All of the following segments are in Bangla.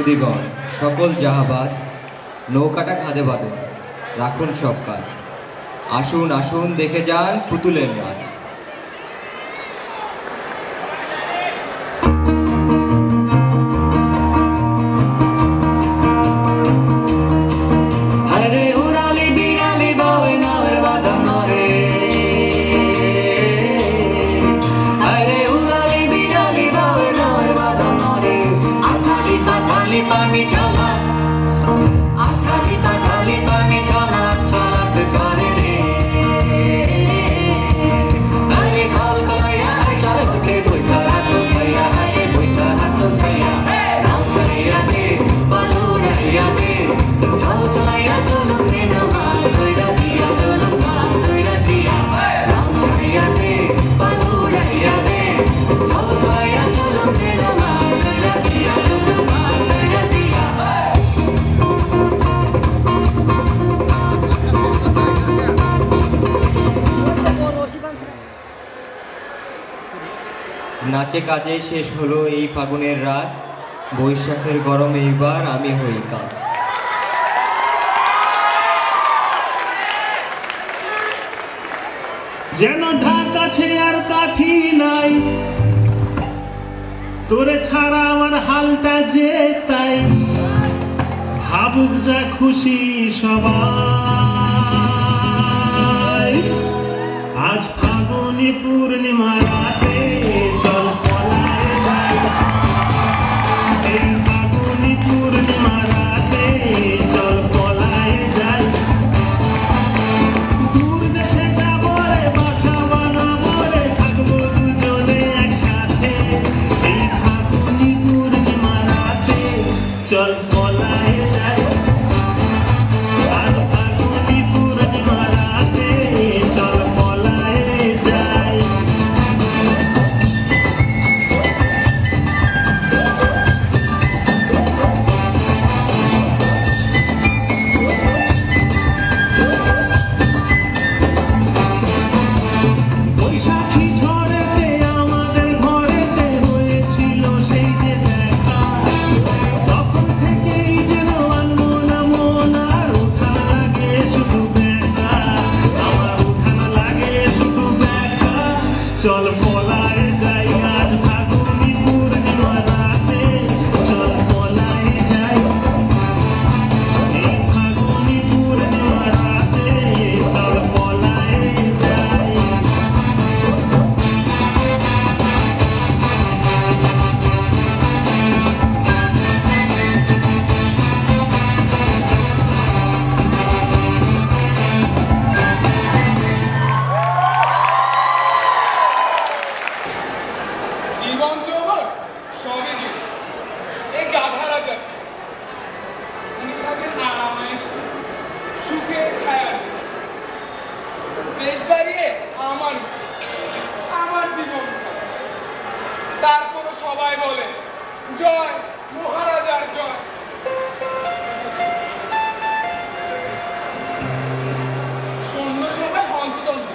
বন্দিগণ সকল জাহাবাজ নৌকাটা খাদে বাঁধুন, রাখুন সব কাজ। আসুন আসুন দেখে যান পুতুলের নাচ। নাচে কাজে শেষ হলো এই ফাগুনের রাত, বৈশাখের গরম এইবার আমি হই কাত। যেন ঢাকা ছে আর কাঠি নাই, তোরে ছাড়া আমার হালটা যে তাই। ভাবুক যা খুশি সবাই, আজ ফাগুনি পূর্ণিমা রাতে চল পলায় যাই। এই ফাগুনি পূর্ণিমা রাতে চল পলায় যাই। দূর দেশে যাবো রে, বাসা বানাবো রে, থাকবো দুজনে একসাথে। এই ফাগুনি পূর্ণিমা রাতে চল পলায় যাই। আজ ফাগুনি পূর্ণিমা রাতে চল পলায় যাই। বৈশাখী ঝড়েতে আমাদের ঘরেতে হয়েছিল সেই যে দেখা। তখন থেকেই যেন আনমনা মন, আর উঠান লাগে শুধু ব্যথা। আমার উঠান লাগে শুধু ব্যথা। চল পলায় যাই আজ ফাগুনি পূর্ণিমা রাতে, চল পলায় যাই। এই ফাগুনি পূর্ণিমা রাতে চল পলায় যাই। জীবন যৌবন সবই দিন এই গাধারা যাচ্ছে। উনি থাকেন আরামায়েশে, সুখে ছায়ার নিচে। দেশ দাঁড়িয়ে আমার আমার জীবন খারাপ। তারপরও সবাই বলে জয় মহারাজার জয়। সৈন্য সবাই হন্তদন্ত,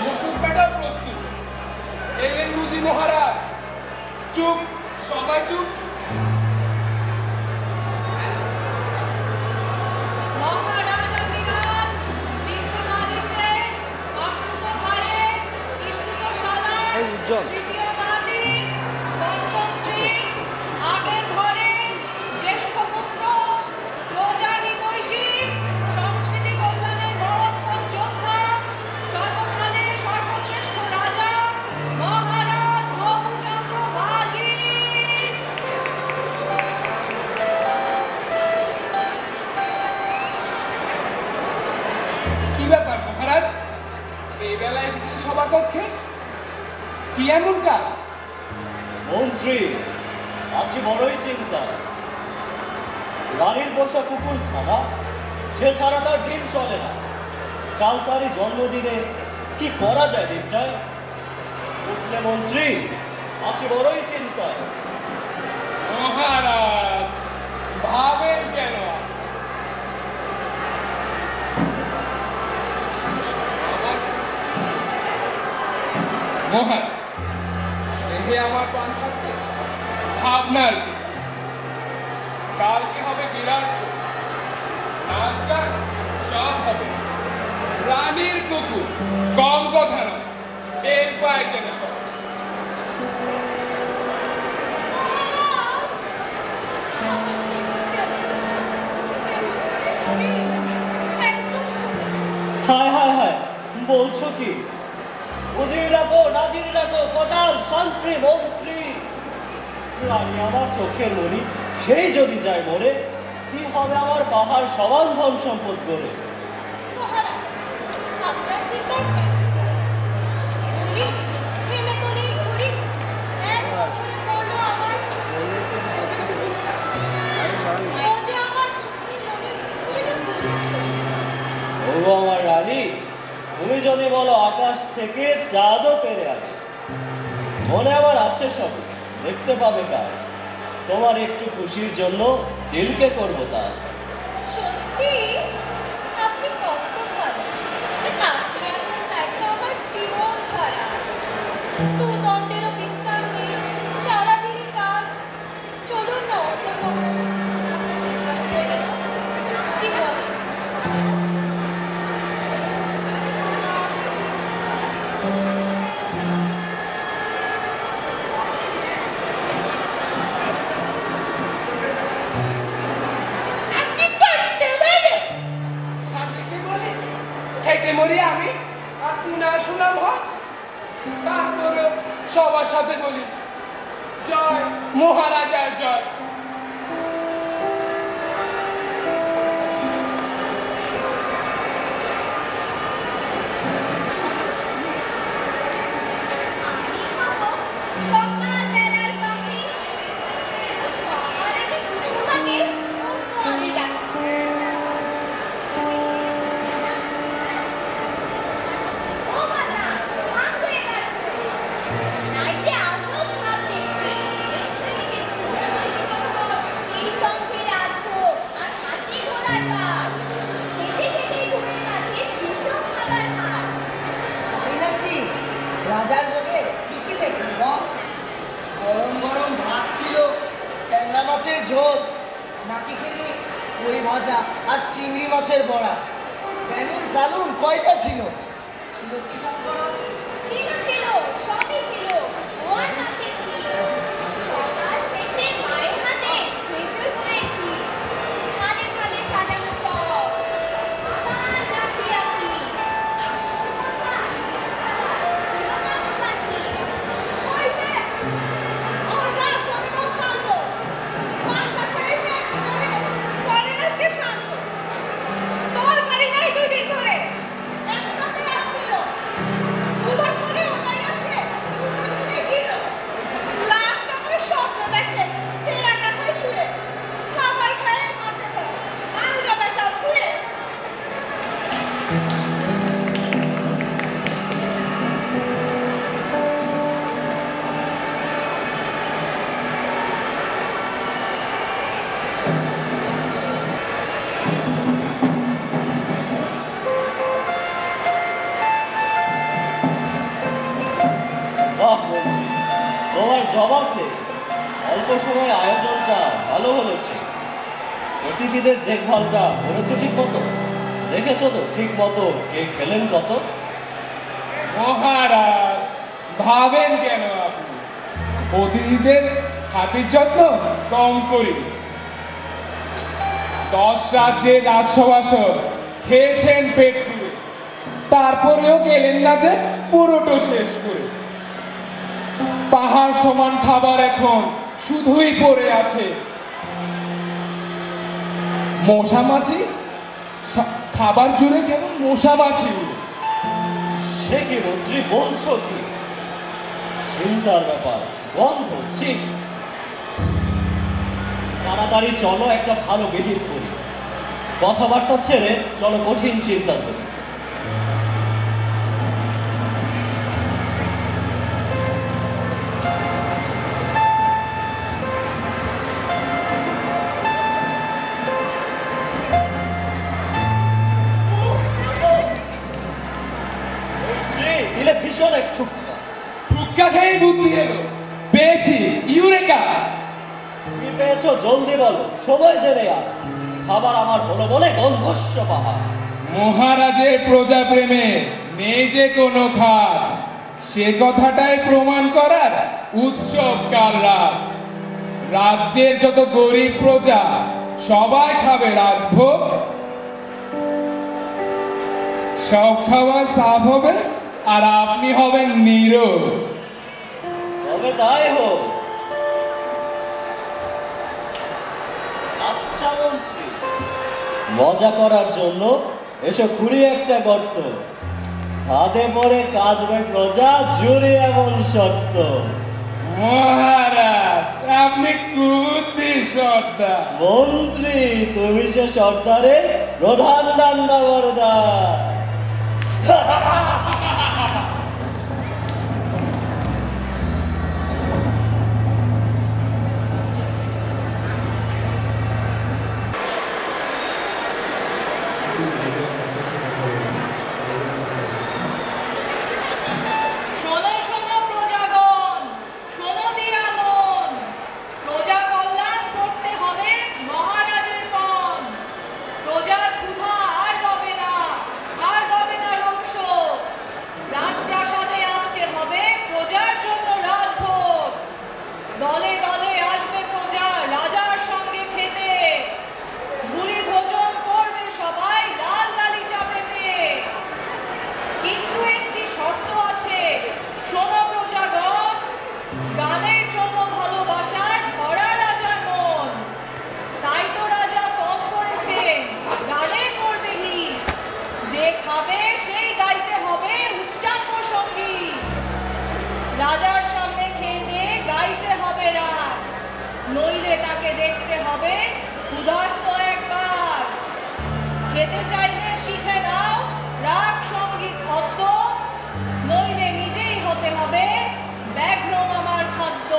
মসুর পেটাও প্রস্তুত। এলেন বুঝি মহারাজ? চুপ, সবাই চুপ। মহারাজ অগ্নিরাজ বিক্রমাদিত্যের অস্তুত ভাইয়ের ইস্তুত শালার তৃতীয় দাদি পঞ্চম শ্রী আগের ঘরের জ্যেষ্ঠ পুত্র প্রজাহিতৈষী সংস্কৃতি কল্যাণের মরণপণ যোদ্ধা সর্বকালের সর্বশ্রেষ্ঠ রাজা মহারাজ রঘুচন্দ্র বাজি। কি ব্যাপার মহারাজ, এই বেলায় এসেছেন সভাকক্ষে? কি এমন কাজ? মন্ত্রী, আছি বড়ই চিন্তা। রানীর পোষা কুকুর ছাড়া, সে ছাড়া তার দিন চলে না। কাল তারই জন্মদিনে কি করা যায় দিনটায়? বুঝলে মন্ত্রী, আছি বড়ই চিন্তায়। মহারাজ ভাবেন কেন? মহারাজ, দেহে আমার প্রাণ থাকতে ভাবনার কি? কালকে হবে বিরাট ভোজ। নাচ গান সব হবে। রানীর কুকুর কম কথা না, এর পায় যেন সব। মহারাজ, আমার জীবন কেমন একদম সোজা। হায় হায় হায়, বলছো কি? উজির ডাকো, নাজির ডাকো, কোটাল, শান্ত্রী, মন্ত্রী। রানী আমার চোখের মণি, সেই যদি যায় মরে, কি হবে আমার পাহাড় সমান ধন সম্পদ করে? মহারাজ, আপনার চিন্তা কেন? বলি, থেমে তো নেই ঘড়ি। 1 বছরে পড়লো আমার ও যে আমার চোখের মণি, সেটা ভুলে চলে। ও আমার রানী, তুমি যদি বলো আকাশ থেকে চাঁদও পেরে আনে, মনে আমার আছে সব, দেখতে পাবে কার। তোমার একটু খুশির জন্য দিলকে করবো তা। সত্যি আপনি কত ভালো। আপনি আছেন তাই তো আমার জীবন ভরা। দণ্ডেরও বিশ্রাম নেই, সারাদিনই কাজ। চলুন না অত বিশ্রাম করে নাচ। কি বলেন? আপনি কাটতে পারেন? স্বামীকে বলি হেঁটে মরি আমি, আর তুই না শোনাম হয়। তারপরেও সবার সাথে বলি জয় মহারাজার জয়। আমি খাবো সকালবেলার কফি। সবার আগে কুসুমাকে অন্য আমি ডাকবো। ও বাবা, ভাঙো এবার। নাইতে আসল ভাব দেখছি। এক্ষুনি দেখুন। সেই সঙ্গে রাজভোগ আর হাতি ঘোড়ার বাঘ। খেতে খেতেই ঘুমের মাঝে ভীষণ খাবার হাত। তাই নাকি? রাজার ভোগে কি কি দেখলি বল? গরম গরম ভাত ছিল, ট্যাংরা মাছের ঝোল, নাকি খেলি ওই ভাজা আর চিংড়ি মাছের বড়া। বেলুন সালুন কয়টা ছিল? ছিল কি সব করা? ছিল ছিল, সবই ছিল। ওর মাঝে ছিল। সবার শেষে মায়ের হাতে খেজুর গুড়ের ক্ষীর। থালে থালে সাজানো সব। আবার রাশি রাশি। আসল কথা, ছিল না তো বাসি। হইছে, আমার গাছ কবিতাও খাবো। মাথা খেয়ে পেট ভরে, করেন আজকে শান্ত। তরকারি নাই 2 দিন ধরে। একটাতে আসছিল। দুভাগ করে ওটাই আছে, দুজন মিলে দিল। লাখ টাকার স্বপ্ন দেখে, সেরা কাঠায় শুয়ে। খাবার খায় মাঠে যায়, আলগা বেচাও খুয়ে। বাহ বলছি, তোমার জবাব নেই। অল্প সময় আয়োজনটা ভালো হলো সে। অতিথিদের দেখভালটা করেছো ঠিক মতো? দেখেছো তো ঠিক মতো কে খেলেন কত? মহারাজ ভাবেন কেন আপনি? অতিথিদের খাতির যত্ন কম করি। 10 রাজ্যের রাজসভাসদ খেয়েছেন পেট পুরে, তারপরেও গেলেন না যে পুরোটো শেষ করে। পাহাড় সমান খাবার এখন শুধুই পড়ে আছে। মশা মাছি খাবার জুড়ে কেমন মশা মাছি উড়ে। সে কি মন্ত্রী বলছো কি? চিন্তার ব্যাপার, গন্ধ ছি। তাড়াতাড়ি চলো একটা ভালো বিহিত করি। কথাবার্তা ছেড়ে চলো কঠিন চিন্তা করি। মন্ত্রী দিলে ভীষণ এক ঠুক্কা। ঠুক্কা খেয়ে বুদ্ধি এলো, পেয়েছি ইউরেকা। কি পেয়েছো জলদি বলো, সময় জেনে আর খাবার আমার হলো বলে গন্ধস্য পাহাড়। মহারাজের প্রজা প্রেমে নেই যে কোনো খাত, সে কথাটাই প্রমাণ করার উৎসব কাল রাত। রাজ্যের যত গরিব প্রজা সবাই খাবে রাজভোগ, সব খাবার সাফ হবে আর আপনি হবেন নীরব। তবে তাই হোক। আচ্ছা মন্ত্রী, মজা করার জন্য এসো খুঁড়ি একটা গর্ত, হাতে পরে কাঁদবে প্রজা জুড়ে এমন শর্ত। মহারাজ আপনি কুদ্দি সর্দার। মন্ত্রী তুমি সে সর্দারের প্রধান দান্ডাবরদার। শোনো শোনো প্রজাগণ, শোনো দিয়া মন, প্রজা কল্যাণ করতে হবে মহারাজের পণ। প্রজার ক্ষুধা আর রবে না, আর রবে না রোগশোক। রাজপ্রাসাদে আজকে হবে প্রজার জন্য রাজভোগ। দলে দলে আসবে প্রজা রাজার সঙ্গে খেতে, ভুরি ভোজন করবে সবাই লাল গালিচা পেতে। কিন্তু একটি শর্ত আছে, শোনো প্রজাগণ, গানের জন্য ভালোবাসায় ভরা রাজার মন। তাই তো রাজা পণ করেছেন গানের করবে হিত, যে খাবে সেই গাইতে হবে উচ্চাঙ্গ সঙ্গীত। রাজার সামনে খেয়ে দিয়ে গাইতে হবে রাগ, নইলে তাকে দেখতে হবে ক্ষুধার্ত একবার। খেতে চাইলে শিখে নাও রাগ সঙ্গীত অদ্য, নইলে নিজেই হতে হবে ব্যাঘ্র মামার খাদ্য।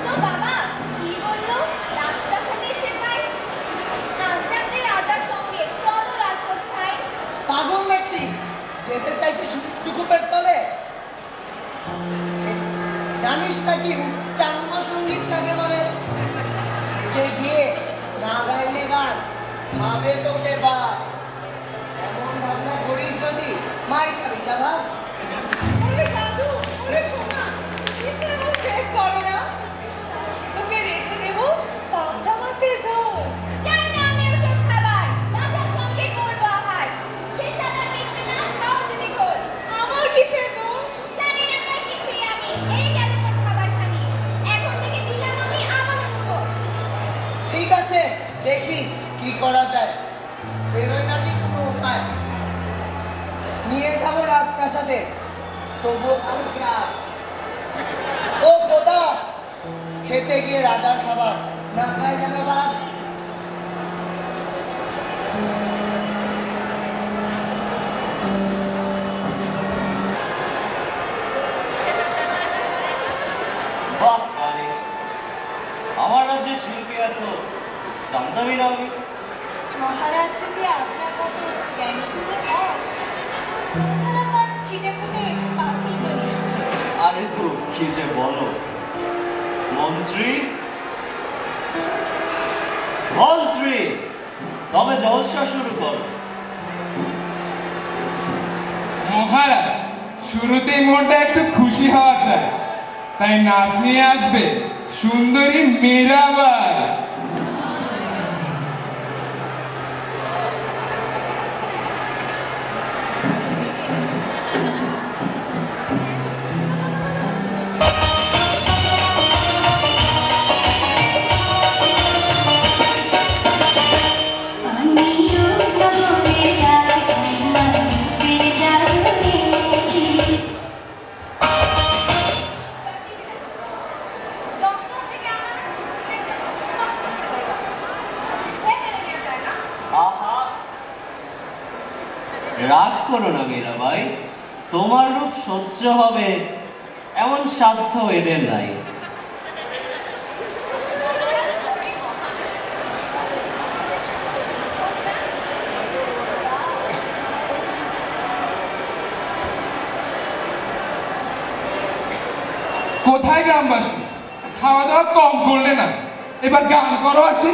তো বাবা কি বললো? রাজপ্রাসাদে এসে পাই আজ রাতে রাজার সঙ্গে চলো রাজভোগ খাই। পাগল নাকি, যেতে চাইছিস মৃত্যুকূপের তলে? জানিস নাকি উচ্চাঙ্গ সঙ্গীত কাকে বলে? খেতে গিয়ে না গাইলে গান খাবে তোকে বা, এমন ভাবনা করিস যদি মাই খাবি যা ভাব। ওরে সাধু, ওরে সোনা, কিসে এমন চেক করে না? তোকে রেখে দেবো পাবদা মাছের ঝোল। চাই না আমি ওসব খাবার, রাজার সঙ্গে করবো আহার। দুধের সাদা মিটবে না, খাও যদি খোল। আমার কিসের দোষ? জানি না তার কিছুই আমি, এই গেল মোর খাবার খানি। এখন থেকে দিলাম আমি আমার অনুপোষ। ঠিক আছে, দেখি কি করা যায়। বেরোয় নাকি কোনো উপায়, নিয়ে যাবো রাজপ্রাসাদে, তবুও থাকুক রাগ। ও খোদা, খেতে গিয়ে রাজার খাবার না খায় যেন বাদ। বাহ আরে, আমার রাজ্যের শিল্পী এত জানতামই না আমি। মহারাজ যদি আপনার মতো জ্ঞানী হলে হয়, তাছাড়া তার ছিটে ফুটে পাখি তো নিশ্চয়। আরে তো কি যে বলো মন্ত্রী, মন্ত্রী তবে জলসা শুরু করো। মহারাজ শুরুতেই মনটা একটু খুশি হওয়া চাই, তাই নাচ নিয়ে আসবে সুন্দরী মীরাবাই। দশটা থেকে আমার ঘুরতে যাবো, কষ্ট করে যাবো। এখানে নেওয়া যায় না। আহা, রাগ করো না মীরাবাই, তোমার রূপ সহ্য হবে এমন সাধ্য এদের নাই। মহারাজ বড়ই মহান। কোথায় গ্রামবাসী? খাওয়া দাওয়া কম করলে না, এবার গান করো আসি।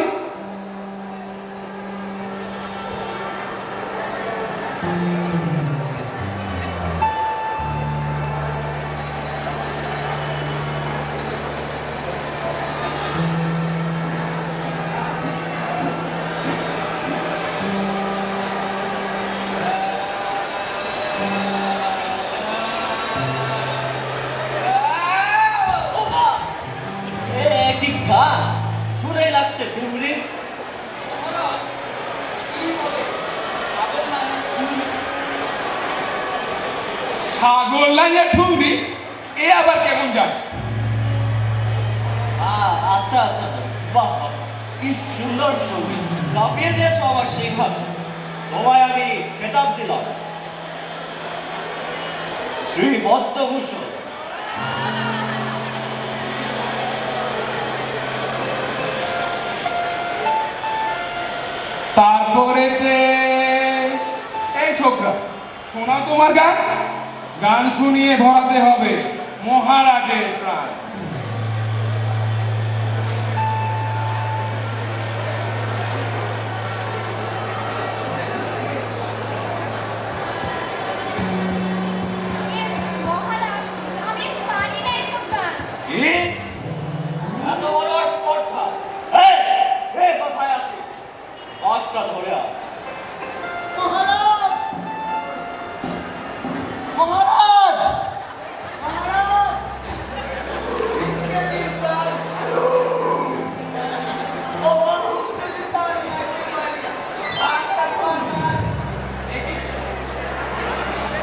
ওমা! এ কি গান! শুনেই লাগছে ডুমরি। ছাগল লাইয়া ঠুংরি, এ আবার কেমন গান? আচ্ছা আচ্ছা, বাহ বাহ, কি সুন্দর সঙ্গীত! কাঁপিয়ে দিয়েছো আমার সেই ভাষা। তোমায় আমি খেতাব দিলাম শ্রী পদ্মভূষণ। তারপরেতে এই ছোকরা, শোনা তোমার গান। গান শুনিয়ে ভরাতে হবে মহারাজের প্রাণ। মহারাজ, আমি পারি না এসব গান। কি? এত বড় স্পর্ধা! কোথায় আছি? বাসটা ধরে আয়। মহারাজ! মহারাজ! মহারাজ! ভিক্ষে দিন প্রাণ। ও বাবু, যদি স্যার গাইতে পারি, গানটা গান।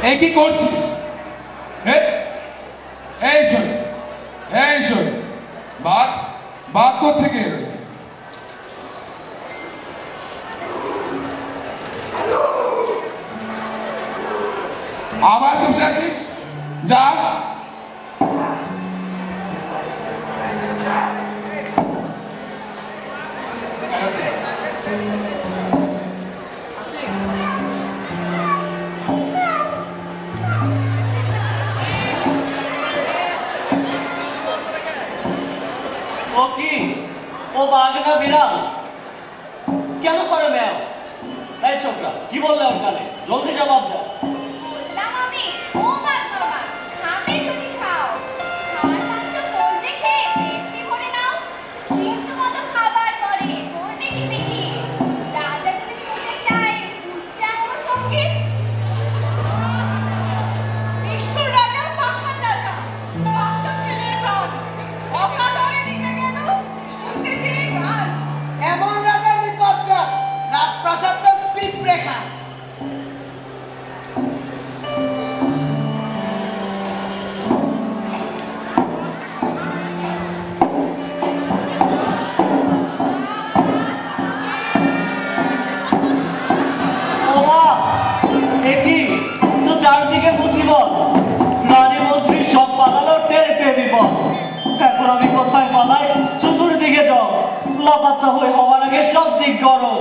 এই কি করছিস? এই শোন, এই শোন, বাঘ বাঘ কোথেকে এলো? আবার বসে আছিস? যা। ও কি? ও বাঘ না বিড়াল? কেন করে ম্যাও? এই ছোকরা, কি বললে ওর কানে? জলদি জবাব দাও। বললাম আমি, ও বাঘ বাবা, খাবে যদি খাও। খাওয়ার মাংস কলজে খেয়ে পেটটি ভরে নাও। কিন্তু কত খাবার পরে করবে কি দেখি? রাজা যদি শুনতে চায় উচ্চাঙ্গ সঙ্গীত। নিষ্ঠুর রাজা, পাষাণ রাজা, বাচ্চা ছেলের প্রাণ অকাতরে নিতে গেল শুনতে চেয়ে গান। এমন রাজার বিপর্যয়, রাজপ্রাসাদ তো পিঁপড়ে খায়। ওমা! এ কি? তো চারদিকে মুসিবত। রানী মন্ত্রী সব পালালো, টের পেয়ে বিপদ। এখন আমি কোথায় পালাই? চতুর্দিকে যাও, লাপাত্তা হয়ে হওয়ার আগে সব দিক করো।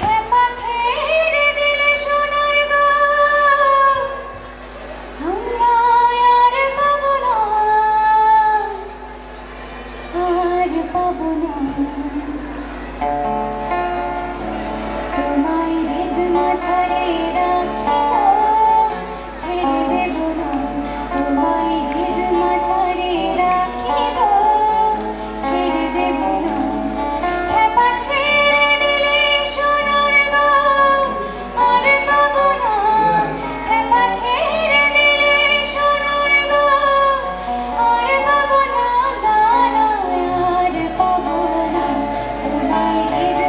খেপা ছেড়ে দিলে সোনার গো, আমরা আর পাবো না, আর পাবো না। তোমায় হৃদ মাঝারে রাখিব, ছেড়ে দেব না। তোমায় হৃদ মাঝারে রাখিব, ছেড়ে দেব না। খেপা ছেড়ে দিলে সোনার গো, আর পাবো না। খেপা ছেড়ে দিলে সোনার গো, আর পাবো না, না, না, আর পাবো না। তোমায় হৃদ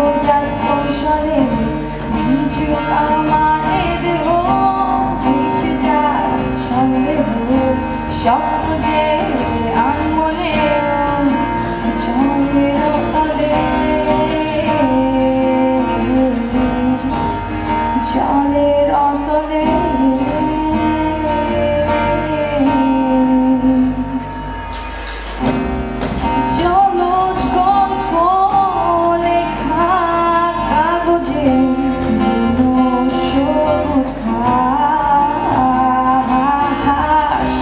নবজাত কৌশলে ভিজুক আমার দেহ, ভেসে যায় সন্দেহ, স্বপ্ন যে আনমনে জলের তলে, জলের অতলে। জলজ গল্প লেখা কাগজে বুনো সবুজ ঘাস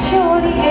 ছড়িয়ে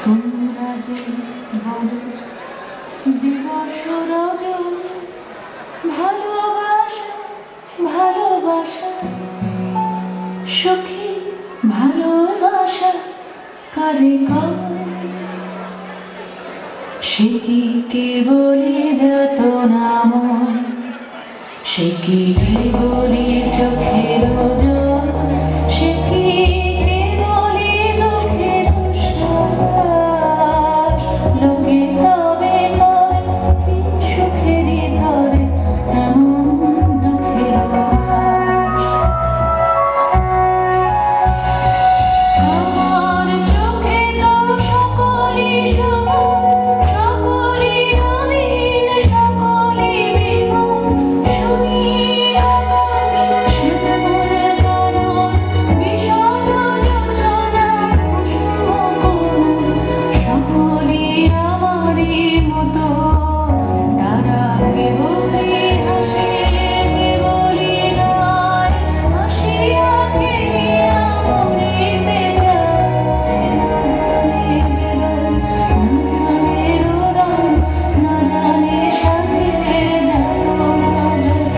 তোমরা যে বলো দিবস রজনী, ভালোবাসা ভালোবাসা সখী ভালোবাসা কারে কয়? সে কি কেবলি যাতনাময়, সে কি কেবলি চোখের জল, সে কি কেবলি দুঃখের শ্বাস? লোকে তবে কয় কি সুখেরই তরে এমন দুঃখের বাস? আমার চোখে তো সকলই সমান, সকলই নবীন, সকলই বিমল। শুনি আকাশ শ্যামল কানন, বিশদ যোজনা কুসুম কোমল। সকলই আমারই মতো, তারা কেবলই হাসে, কেবলই গায়, হাসিয়া খেলিয়া মরিতে চায়। না জানে বেদন, না জানে রোদন, না জানে সাধের যাতনা যত।